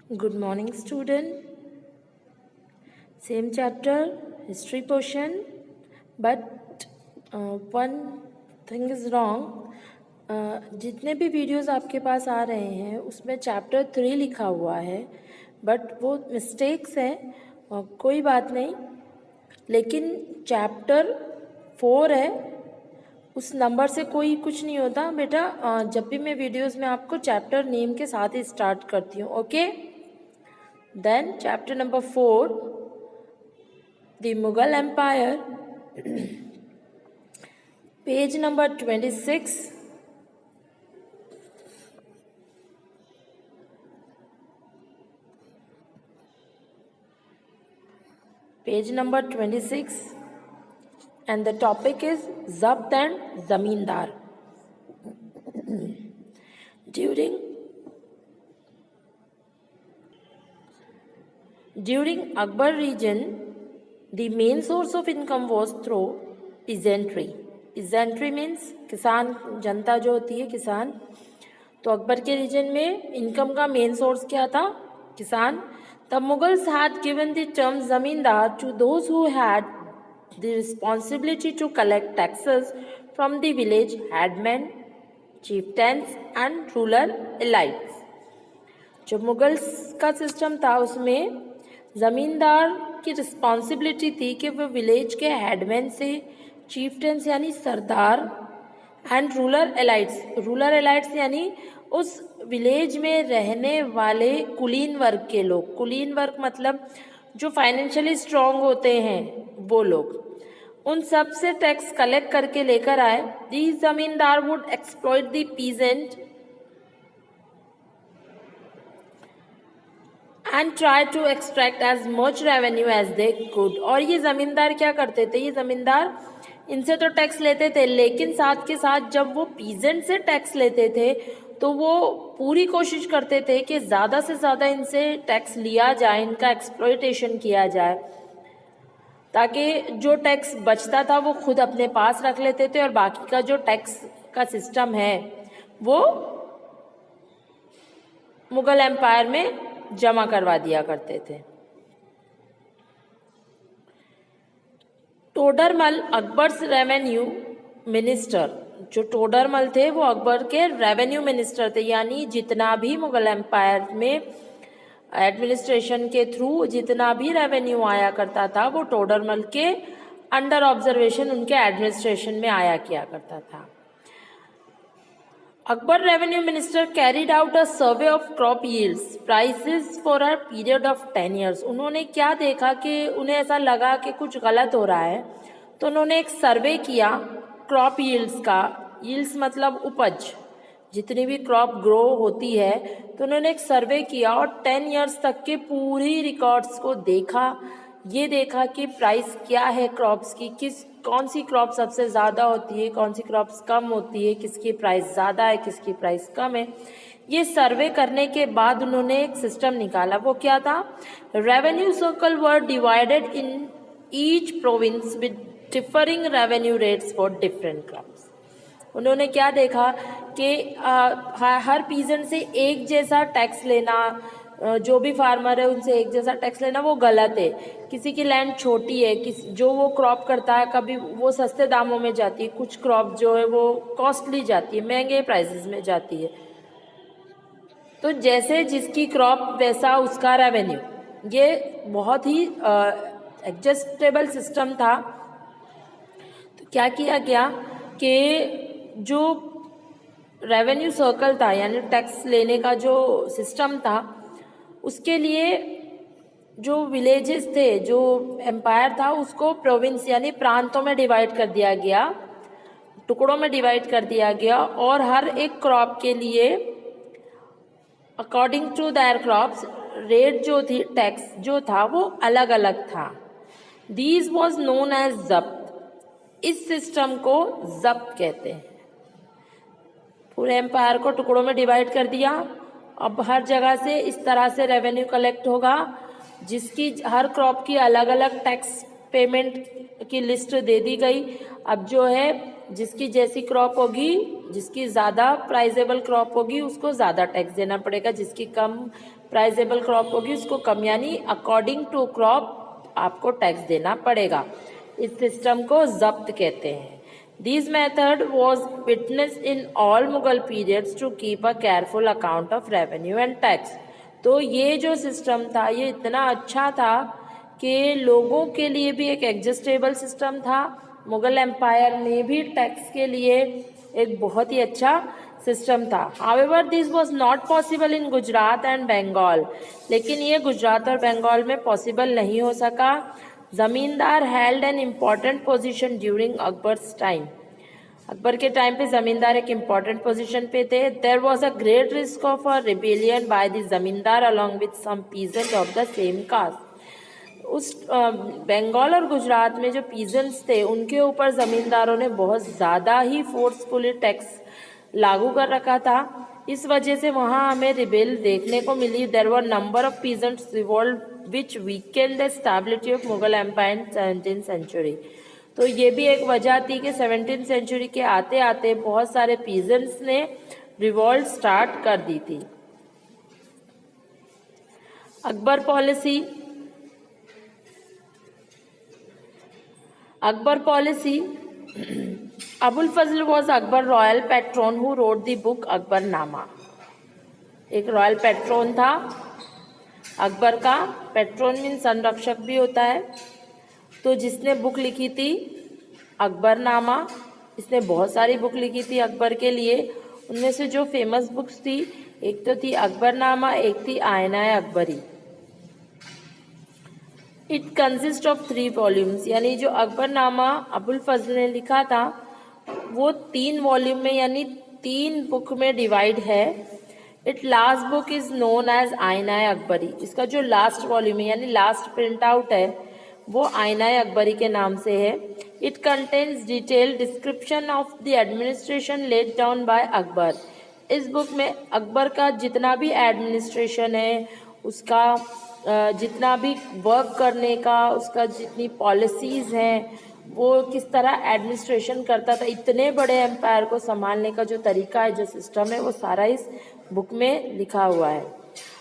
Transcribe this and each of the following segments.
Good morning, student. Same chapter, history portion, but one thing is wrong. जितने भी videos आपके पास आ रहे हैं उसमें चैप्टर 3 लिखा हुआ है, बट वो मिस्टेक्स हैं, कोई बात नहीं. लेकिन चैप्टर 4 है, उस नंबर से कोई कुछ नहीं होता बेटा. जब भी मैं वीडियोस में आपको चैप्टर नेम के साथ ही स्टार्ट करती हूँ. Okay, then chapter number 4, the Mughal empire, page number 26. Page number 26 and the topic is Zabt and Zamindar. During Akbar region, the main source of income was through peasantry. Peasantry means किसान, जनता जो होती है किसान. तो अकबर के reason में income का main source क्या था? किसान. The Mughals had given the term zamindar to those who had the responsibility to collect taxes from the village headmen, chieftains and rural elites. जो मुगल्स का सिस्टम था उसमें ज़मींदार की रिस्पॉन्सिबिलिटी थी कि वो विलेज के हेडमैन से, चीफ्टेंस यानी सरदार, एंड रूरल एलाइट्स यानी उस विलेज में रहने वाले कुलीन वर्ग के लोग. कुलीन वर्ग मतलब जो फाइनेंशियली स्ट्रांग होते हैं वो लोग, उन सब से टैक्स कलेक्ट करके लेकर आए. These zamindar would exploit the peasant and try to extract as much revenue as they could. और ये जमींदार क्या करते थे? ये जमींदार इनसे तो टैक्स लेते थे, लेकिन साथ के साथ जब वो पीजेंट से टैक्स लेते थे तो वो पूरी कोशिश करते थे कि ज़्यादा से ज़्यादा इनसे टैक्स लिया जाए, इनका एक्सप्लॉयटेशन किया जाए, ताकि जो टैक्स बचता था वो खुद अपने पास रख लेते थे और बाकी का जो टैक्स का सिस्टम है वो मुगल एम्पायर में जमा करवा दिया करते थे. Todarmal Akbar's revenue minister. जो टोडरमल थे वो अकबर के रेवेन्यू मिनिस्टर थे, यानी जितना भी मुगल एम्पायर में एडमिनिस्ट्रेशन के थ्रू जितना भी रेवेन्यू आया करता था वो टोडरमल के अंडर ऑब्जर्वेशन उनके एडमिनिस्ट्रेशन में आया किया करता था. Akbar revenue minister carried out a survey of crop yields prices for a period of 10 years. उन्होंने क्या देखा कि उन्हें ऐसा लगा कि कुछ गलत हो रहा है, तो उन्होंने एक सर्वे किया क्रॉप यील्ड्स का. यील्ड्स मतलब उपज, जितनी भी क्रॉप ग्रो होती है, तो उन्होंने एक सर्वे किया और 10 इयर्स तक के पूरी रिकॉर्ड्स को देखा. ये देखा कि प्राइस क्या है क्रॉप्स की, कौन सी क्रॉप सबसे ज़्यादा होती है, कौन सी क्रॉप्स कम होती है, किसकी प्राइस ज़्यादा है, किसकी प्राइस कम है. ये सर्वे करने के बाद उन्होंने एक सिस्टम निकाला. वो क्या था? Revenue circle were divided in each province with differing revenue rates for different crops. उन्होंने क्या देखा कि हर पीजेंट से एक जैसा टैक्स लेना, जो भी फार्मर है उनसे एक जैसा टैक्स लेना वो गलत है. किसी की लैंड छोटी है, जो वो क्रॉप करता है कभी वो सस्ते दामों में जाती है, कुछ क्रॉप जो है वो कॉस्टली जाती है, महंगे प्राइसेस में जाती है. तो जैसे जिसकी क्रॉप वैसा उसका रेवेन्यू, ये बहुत ही एडजस्टेबल सिस्टम था. तो क्या किया गया कि जो रेवेन्यू सर्कल था यानी टैक्स लेने का जो सिस्टम था, उसके लिए जो विलेजेस थे, जो एम्पायर था, उसको प्रोविंस यानी प्रांतों में डिवाइड कर दिया गया, टुकड़ों में डिवाइड कर दिया गया. और हर एक क्रॉप के लिए according to their crops rate जो थी, टैक्स जो था वो अलग अलग था. दीज वॉज नोन एज जब्त. इस सिस्टम को जब्त कहते हैं. पूरे एम्पायर को टुकड़ों में डिवाइड कर दिया. अब हर जगह से इस तरह से रेवेन्यू कलेक्ट होगा, जिसकी हर क्रॉप की अलग अलग टैक्स पेमेंट की लिस्ट दे दी गई. अब जो है जिसकी जैसी क्रॉप होगी, जिसकी ज़्यादा प्राइजेबल क्रॉप होगी उसको ज़्यादा टैक्स देना पड़ेगा, जिसकी कम प्राइजेबल क्रॉप होगी उसको कम, यानी अकॉर्डिंग टू क्रॉप आपको टैक्स देना पड़ेगा। इस सिस्टम को जब्त कहते हैं। This method was witness in all Mughal periods to keep a careful account of revenue and tax. तो ये जो सिस्टम था ये इतना अच्छा था कि लोगों के लिए भी एक एडजस्टेबल सिस्टम था। मुगल एम्पायर में भी टैक्स के लिए एक बहुत ही अच्छा सिस्टम था। However this was not possible in Gujarat and Bengal, लेकिन ये गुजरात और बंगाल में पॉसिबल नहीं हो सका। Zamindar held an important position during Akbar's time. Akbar के टाइम पे जमींदार एक इम्पॉर्टेंट पोजीशन पे थे। There was a great risk of a rebellion by the zamindar along with some peasant of the same caste. उस बंगाल और गुजरात में जो पीजेंट्स थे उनके ऊपर जमींदारों ने बहुत ज़्यादा ही फोर्सफुली टैक्स लागू कर रखा था। इस वजह से वहाँ हमें रिबेल देखने को मिली। There were number of peasants revolt which weakened the stability of Mughal empire in 17th century. तो ये भी एक वजह थी कि 17th सेंचुरी के आते आते बहुत सारे पीजेंट्स ने रिवोल्ट स्टार्ट कर दी थी। Akbar policy. Akbar policy. Abul Fazl was Akbar royal patron who wrote the book Akbarnama. एक रॉयल पैट्रोन था अकबर का। पैट्रोन मीन संरक्षक भी होता है। तो जिसने बुक लिखी थी अकबरनामा, इसने बहुत सारी बुक लिखी थी अकबर के लिए। उनमें से जो फेमस बुक्स थी, एक तो थी अकबरनामा, एक थी Ain-i Akbari. It consist of 3 volumes, यानी जो अकबरनामा अबुल फजल ने लिखा था वो 3 वॉल्यूम में यानी 3 बुक में डिवाइड है। It last book is known as Ain Akbari. इसका जो लास्ट वॉल्यूम है यानी लास्ट प्रिंट आउट है वो आयनाए अकबरी के नाम से है। It contains detailed description of the administration laid down by Akbar. इस बुक में अकबर का जितना भी एडमिनिस्ट्रेशन है, उसका जितना भी वर्क करने का, उसका जितनी पॉलिसीज़ हैं, वो किस तरह एडमिनिस्ट्रेशन करता था, इतने बड़े एम्पायर को संभालने का जो तरीका है, जो सिस्टम है, वो सारा इस बुक में लिखा हुआ है।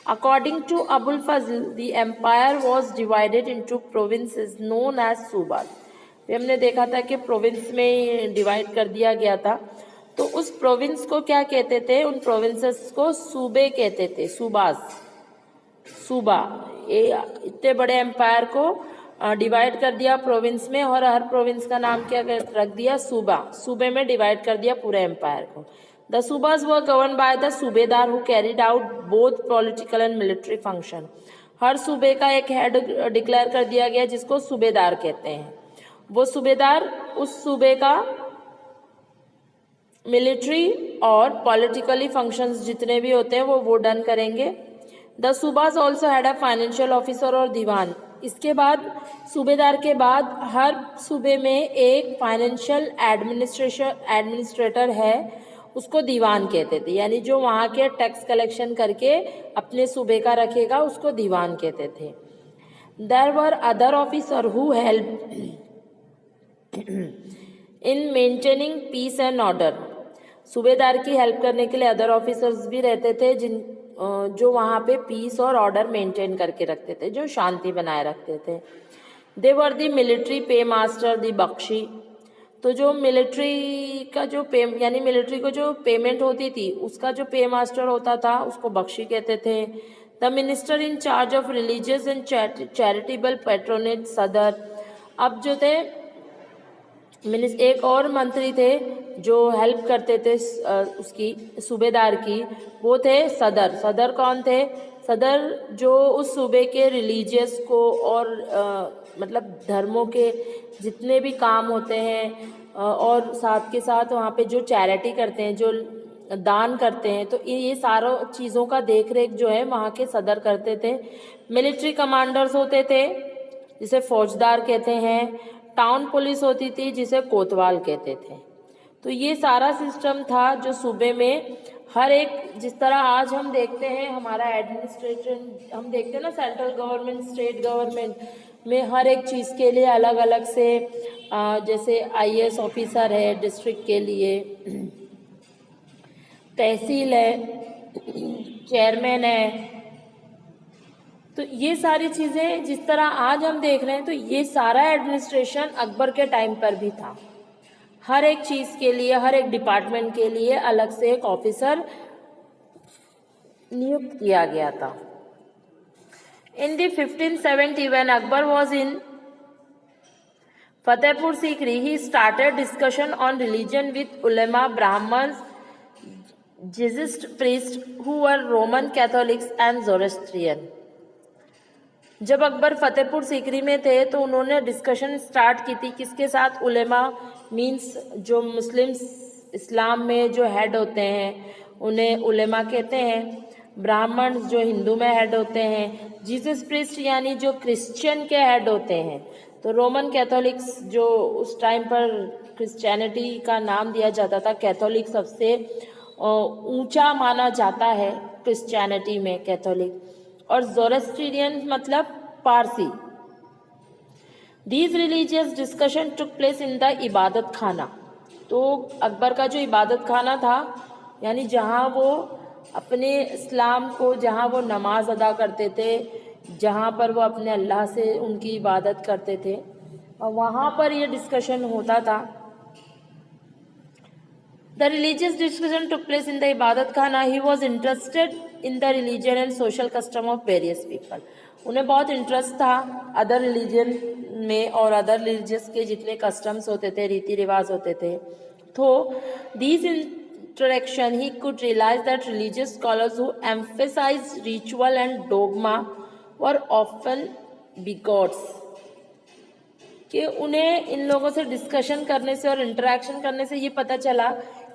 According to Abul Fazl the empire was divided into provinces known as subas. हमने देखा था कि प्रोविंस में डिवाइड कर दिया गया था। तो उस प्रोविंस को क्या कहते थे? उन प्रोविंसेस को सूबे कहते थे, सूबास, सूबा। ये इतने बड़े एम्पायर को डिवाइड कर दिया प्रोविंस में, और हर प्रोविंस का नाम क्या रख दिया? सूबा। सूबे में डिवाइड कर दिया पूरे एम्पायर को। The subas were govern by the subedar who carried out both political and military function. हर सूबे का एक हेड डिक्लेयर कर दिया गया जिसको सूबेदार कहते हैं। वो सूबेदार उस सूबे का मिलिट्री और पॉलिटिकली फंक्शंस जितने भी होते हैं वो डन करेंगे। The subas also had a financial officer और दीवान। इसके बाद सूबेदार के बाद हर सूबे में एक फाइनेंशियल एडमिनिस्ट्रेटर है, उसको दीवान कहते थे। यानी जो वहाँ के टैक्स कलेक्शन करके अपने सूबे का रखेगा उसको दीवान कहते थे। There were other officer who help in maintaining peace and order. सूबेदार की हेल्प करने के लिए अदर ऑफिसर्स भी रहते थे जो वहाँ पे पीस और ऑर्डर मेंटेन करके रखते थे, जो शांति बनाए रखते थे। दे वर दी मिलिट्री पे मास्टर दी बख्शी। तो जो मिलिट्री का जो यानी मिलिट्री को जो पेमेंट होती थी उसका जो पे मास्टर होता था उसको बख्शी कहते थे। The minister in charge of religious and charitable patronage सदर। अब जो थे एक और मंत्री थे जो हेल्प करते थे उसकी सूबेदार की, वो थे सदर। सदर कौन थे? सदर जो उस सूबे के रिलीजियस को और मतलब धर्मों के जितने भी काम होते हैं और साथ के साथ वहाँ पे जो चैरिटी करते हैं, जो दान करते हैं, तो ये सारों चीज़ों का देखरेख जो है वहाँ के सदर करते थे। मिलिट्री कमांडर्स होते थे जिसे फौजदार कहते हैं। टाउन पुलिस होती थी जिसे कोतवाल कहते थे। तो ये सारा सिस्टम था जो सूबे में हर एक, जिस तरह आज हम देखते हैं हमारा एडमिनिस्ट्रेशन, हम देखते हैं ना सेंट्रल गवर्नमेंट स्टेट गवर्नमेंट में हर एक चीज़ के लिए अलग अलग से जैसे आईएएस ऑफिसर है डिस्ट्रिक्ट के लिए, तहसील है, चेयरमैन है, तो ये सारी चीज़ें जिस तरह आज हम देख रहे हैं, तो ये सारा एडमिनिस्ट्रेशन अकबर के टाइम पर भी था। हर एक चीज़ के लिए, हर एक डिपार्टमेंट के लिए अलग से एक ऑफिसर नियुक्त किया गया था। In the 1570 when Akbar was in Fatehpur Sikri, he started discussion on religion with ulama, Brahmins, Jesuit priests who were Roman Catholics and Zoroastrian। जब अकबर फतेहपुर सीकरी में थे तो उन्होंने डिस्कशन स्टार्ट की थी किसके साथ? उलेमा मीन्स जो मुस्लिम्स इस्लाम में जो हेड होते हैं उन्हें उलेमा कहते हैं, ब्राह्मण जो हिंदू में हेड होते हैं, जीसस प्रीस्ट यानी जो क्रिश्चियन के हेड होते हैं, तो रोमन कैथोलिक्स जो उस टाइम पर क्रिश्चियनिटी का नाम दिया जाता था, कैथोलिक सबसे ऊंचा माना जाता है क्रिश्चियनिटी में कैथोलिक, और ज़ोरोस्ट्रियन मतलब Parsi. These religious discussion took place in the इबादत खाना। तो अकबर का जो इबादत खाना था यानी जहाँ वो अपने इस्लाम को, जहाँ वो नमाज अदा करते थे, जहाँ पर वो अपने अल्लाह से उनकी इबादत करते थे, और वहाँ पर ये डिस्कशन होता था। The religious discussion took place in the Ibadat Khana. He was interested in the religion and social custom of various people. उन्हें बहुत इंटरेस्ट था अदर रिलीजन में और अदर रिलीजियस के जितने कस्टम्स होते थे, रीति रिवाज होते थे। तो these interaction he could realize that religious scholars who emphasized ritual and dogma were often bigots। कि उन्हें इन लोगों से डिस्कशन करने से और इंटरेक्शन करने से ये पता चला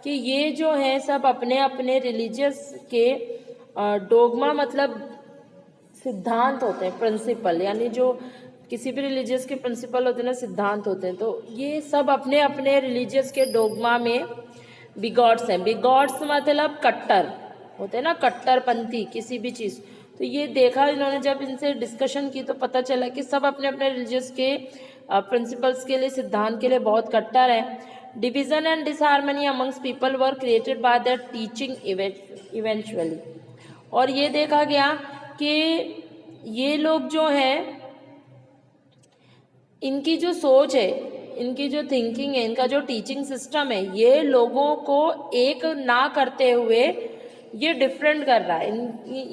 कि ये जो है सब अपने अपने रिलीजियस के डोगमा मतलब सिद्धांत होते हैं, प्रिंसिपल, यानी जो किसी भी रिलीजियस के प्रिंसिपल होते हैं ना, सिद्धांत होते हैं, तो ये सब अपने अपने रिलीजियस के डोगमा में बिगॉट्स हैं। बिगॉट्स मतलब कट्टर होते हैं ना, कट्टरपंथी किसी भी चीज़। तो ये देखा इन्होंने, जब इनसे डिस्कशन की तो पता चला कि सब अपने अपने रिलीजियस के प्रिंसिपल्स के लिए, सिद्धांत के लिए बहुत कट्टर है। Division and disharmony amongst people were created by the teaching eventually. और ये देखा गया कि ये लोग जो हैं, इनकी जो सोच है, इनकी जो थिंकिंग है, इनका जो टीचिंग सिस्टम है, ये लोगों को एक ना करते हुए ये डिफरेंट कर रहा है।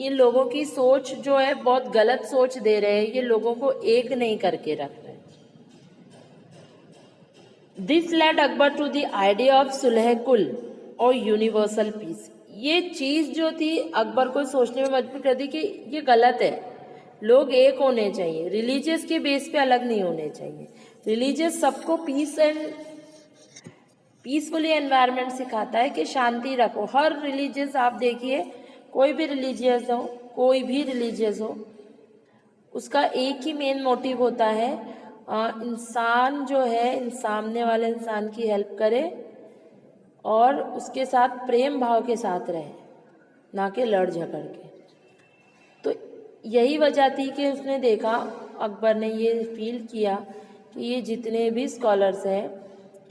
इन लोगों की सोच जो है बहुत गलत सोच दे रहे हैं, ये लोगों को एक नहीं करके रख रहे। This led Akbar to the idea of sulh kul और यूनिवर्सल पीस। ये चीज़ जो थी अकबर को सोचने में मजबूर कर दी कि ये गलत है, लोग एक होने चाहिए, रिलीजियस के बेस पे अलग नहीं होने चाहिए। रिलीजियस सबको पीस एंड पीसफुली एनवायरनमेंट सिखाता है कि शांति रखो। हर रिलीजियस आप देखिए, कोई भी रिलीजियस हो, कोई भी रिलीजियस हो, उसका एक ही मेन मोटिव होता है, इंसान जो है सामने वाले इंसान की हेल्प करे और उसके साथ प्रेम भाव के साथ रहे, ना कि लड़ झगड़ के। तो यही वजह थी कि उसने देखा, अकबर ने ये फील किया कि ये जितने भी स्कॉलर्स हैं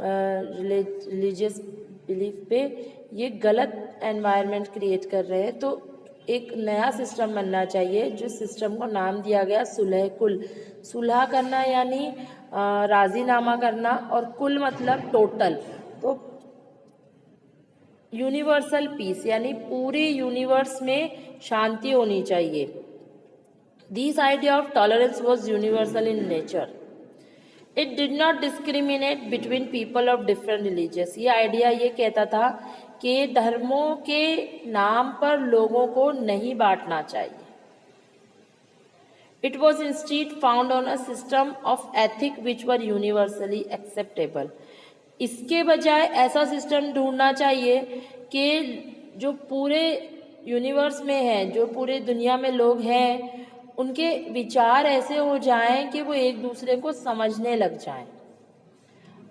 रिलीजियस बिलीफ पे, ये गलत एनवायरनमेंट क्रिएट कर रहे हैं। तो एक नया सिस्टम बनना चाहिए, जो सिस्टम को नाम दिया गया सुलह कुल। सुलह करना यानी राजीनामा करना, और कुल मतलब टोटल। तो यूनिवर्सल पीस यानी पूरे यूनिवर्स में शांति होनी चाहिए। This idea of tolerance was universal in nature. It did not discriminate between people of different religious. ये आइडिया ये कहता था कि धर्मों के नाम पर लोगों को नहीं बांटना चाहिए। It was instead found on a system of ethic which were universally acceptable. इसके बजाय ऐसा सिस्टम ढूंढना चाहिए कि जो पूरे यूनिवर्स में है, जो पूरे दुनिया में लोग हैं, उनके विचार ऐसे हो जाएं कि वो एक दूसरे को समझने लग जाएं।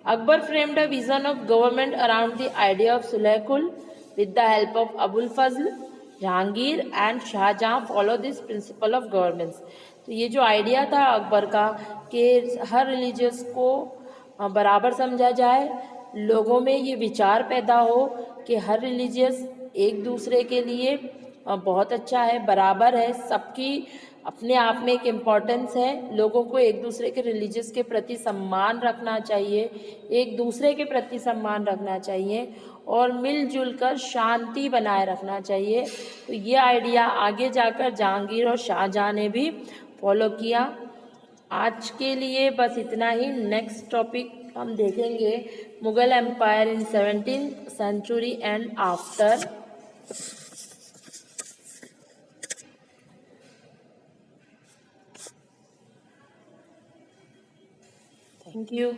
Akbar framed a vision of government around the idea of sulh kul. With the help of Abul Fazl, Jahangir and Shahjahan follow this principle of governance. तो ये जो आइडिया था अकबर का कि हर रिलीजियस को बराबर समझा जाए, लोगों में ये विचार पैदा हो कि हर रिलीजियस एक दूसरे के लिए बहुत अच्छा है, बराबर है, सबकी अपने आप में एक इम्पॉर्टेंस है। लोगों को एक दूसरे के रिलीजियस के प्रति सम्मान रखना चाहिए, एक दूसरे के प्रति सम्मान रखना चाहिए और मिलजुल कर शांति बनाए रखना चाहिए। तो ये आइडिया आगे जाकर जहांगीर और शाहजहां ने भी फॉलो किया। आज के लिए बस इतना ही। नेक्स्ट टॉपिक हम देखेंगे Mughal empire in 17th century and after. Thank you.